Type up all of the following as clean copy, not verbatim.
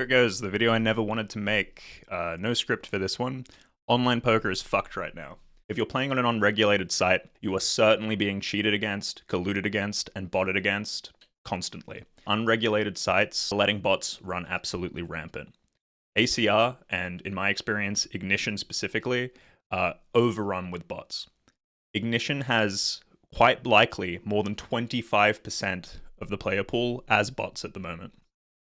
Here it goes, the video I never wanted to make. No script for this one. Online poker is fucked right now. If you're playing on an unregulated site, you are certainly being cheated against, colluded against, and botted against constantly. Unregulated sites are letting bots run absolutely rampant. ACR, and in my experience, Ignition specifically, are overrun with bots. Ignition has quite likely more than 25% of the player pool as bots at the moment.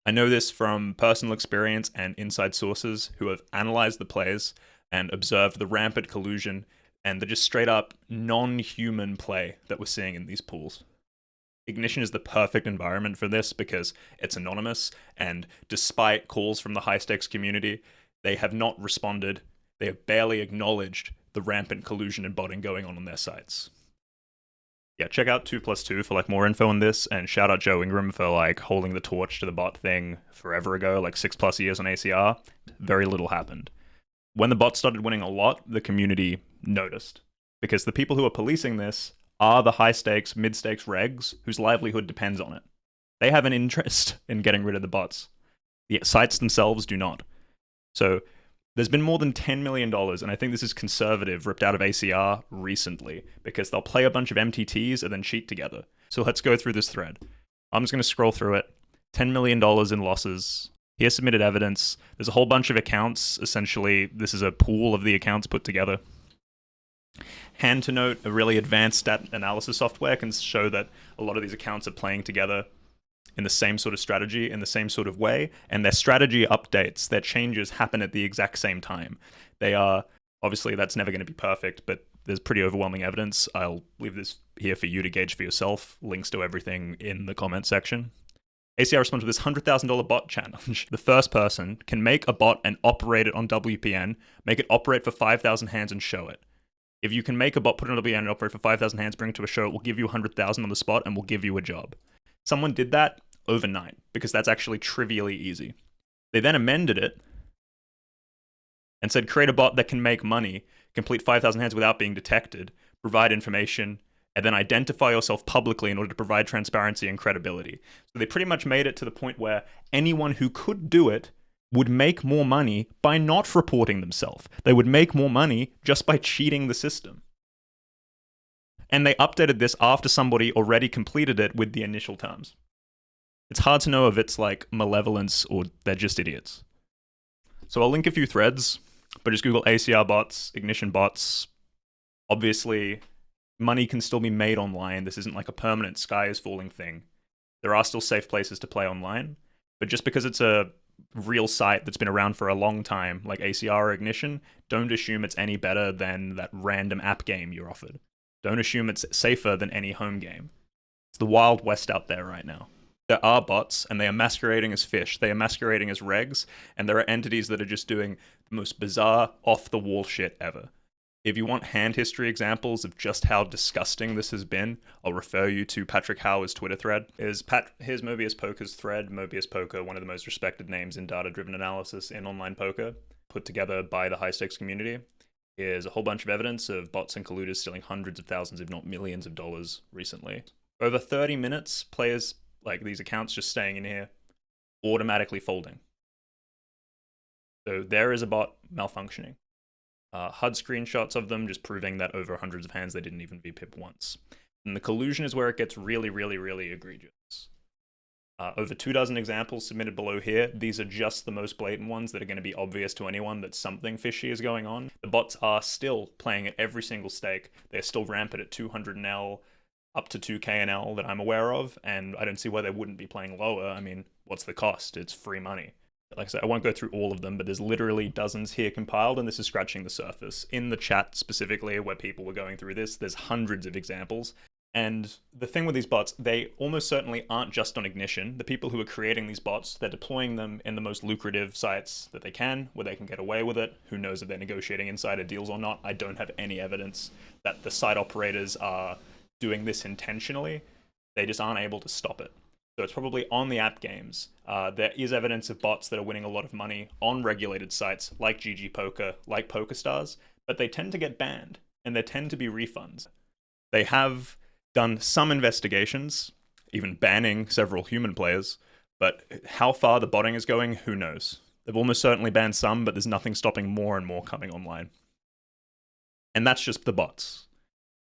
I know this from personal experience and inside sources who have analyzed the plays and observed the rampant collusion and the just straight up non-human play that we're seeing in these pools. Ignition is the perfect environment for this because it's anonymous, and despite calls from the high-stakes community, they have not responded. They have barely acknowledged the rampant collusion and botting going on their sites. Yeah, check out 2plus2 for more info on this, and shout out Joe Ingram for holding the torch to the bot thing forever ago, 6+ years on ACR. Very little happened. When the bot started winning a lot, the community noticed, because the people who are policing this are the high-stakes, mid-stakes regs whose livelihood depends on it. They have an interest in getting rid of the bots. The sites themselves do not. So there's been more than $10 million, and I think this is conservative, ripped out of ACR recently, because they'll play a bunch of MTTs and then cheat together. So let's go through this thread. I'm just going to scroll through it. $10 million in losses. Here submitted evidence. There's a whole bunch of accounts. Essentially, this is a pool of the accounts put together. Hand to Note, a really advanced stat analysis software, can show that a lot of these accounts are playing together in the same sort of strategy, in the same sort of way, and their strategy updates, their changes happen at the exact same time. They are, obviously that's never going to be perfect, but there's pretty overwhelming evidence. I'll leave this here for you to gauge for yourself. Links to everything in the comment section. ACR responded to this $100,000 bot challenge. The first person can make a bot and operate it on WPN, make it operate for 5,000 hands and show it. If you can make a bot, put it on WPN and operate for 5,000 hands, bring it to a show, it will give you 100,000 on the spot and will give you a job. Someone did that overnight, because that's actually trivially easy. They then amended it and said, create a bot that can make money, complete 5,000 hands without being detected, provide information, and then identify yourself publicly in order to provide transparency and credibility. So they pretty much made it to the point where anyone who could do it would make more money by not reporting themselves. They would make more money just by cheating the system. And they updated this after somebody already completed it with the initial terms. It's hard to know if it's malevolence or they're just idiots. So I'll link a few threads, but just Google ACR bots, Ignition bots. Obviously, money can still be made online. This isn't a permanent sky is falling thing. There are still safe places to play online, but just because it's a real site that's been around for a long time, like ACR or Ignition, don't assume it's any better than that random app game you're offered. Don't assume it's safer than any home game. It's the Wild West out there right now. There are bots, and they are masquerading as fish. They are masquerading as regs, and there are entities that are just doing the most bizarre, off-the-wall shit ever. If you want hand history examples of just how disgusting this has been, I'll refer you to Patrick Howard's Twitter thread. Here's Mobius Poker's thread. Mobius Poker, one of the most respected names in data-driven analysis in online poker, put together by the high-stakes community. Here's a whole bunch of evidence of bots and colluders stealing hundreds of thousands, if not millions of dollars recently. Over 30 minutes, players, these accounts just staying in here, automatically folding. So there is a bot malfunctioning. HUD screenshots of them just proving that over hundreds of hands they didn't even VPIP once. And the collusion is where it gets really, really, really egregious. Over 24 examples submitted below here. These are just the most blatant ones that are going to be obvious to anyone that something fishy is going on. The bots are still playing at every single stake. They're still rampant at 200 NL, up to 2k NL that I'm aware of, and I don't see why they wouldn't be playing lower. I mean, what's the cost? It's free money. Like I said, I won't go through all of them, but there's literally dozens here compiled, and this is scratching the surface. In the chat specifically, where people were going through this, there's hundreds of examples. And the thing with these bots, they almost certainly aren't just on Ignition. The people who are creating these bots, they're deploying them in the most lucrative sites that they can, where they can get away with it. Who knows if they're negotiating insider deals or not? I don't have any evidence that the site operators are doing this intentionally. They just aren't able to stop it. So it's probably on the app games. There is evidence of bots that are winning a lot of money on regulated sites like GG Poker, like PokerStars, but they tend to get banned, and there tend to be refunds. They have done some investigations, even banning several human players, But how far the botting is going, who knows? They've almost certainly banned some, but there's nothing stopping more and more coming online. And that's just the bots.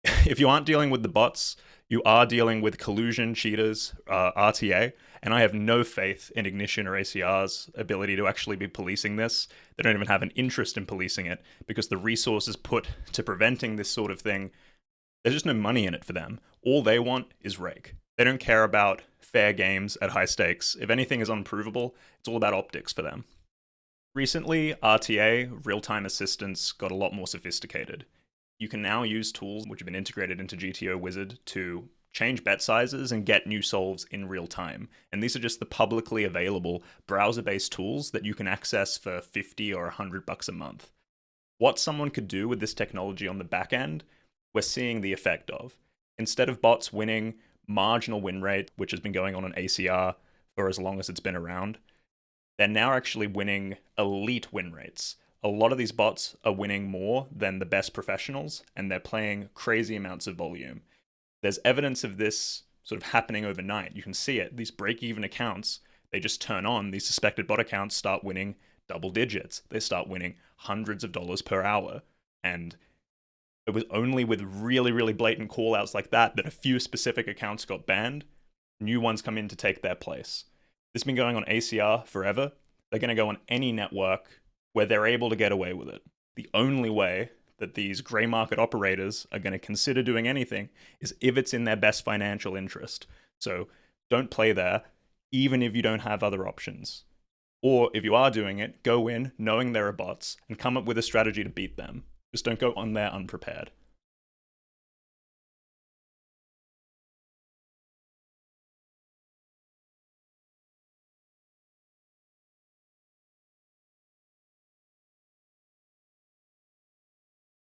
If you aren't dealing with the bots, you are dealing with collusion, cheaters, RTA, and I have no faith in Ignition or ACR's ability to actually be policing this. They don't even have an interest in policing it because the resources put to preventing this sort of thing, there's just no money in it for them. All they want is rake. They don't care about fair games at high stakes. If anything is unprovable, it's all about optics for them. Recently, RTA, real-time assistance, got a lot more sophisticated. You can now use tools which have been integrated into GTO Wizard to change bet sizes and get new solves in real time. And these are just the publicly available browser-based tools that you can access for 50 or $100 a month. What someone could do with this technology on the back end, we're seeing the effect of. Instead of bots winning marginal win rate, which has been going on ACR for as long as it's been around, they're now actually winning elite win rates. A lot of these bots are winning more than the best professionals, and they're playing crazy amounts of volume. There's evidence of this sort of happening overnight. You can see it. These break-even accounts, they just turn on. These suspected bot accounts start winning double digits. They start winning hundreds of dollars per hour. And it was only with really, really blatant call-outs like that that a few specific accounts got banned. New ones come in to take their place. This has been going on ACR forever. They're going to go on any network where they're able to get away with it. The only way that these gray market operators are going to consider doing anything is if it's in their best financial interest. So don't play there, even if you don't have other options. Or if you are doing it, go in knowing there are bots and come up with a strategy to beat them. Just don't go on there unprepared.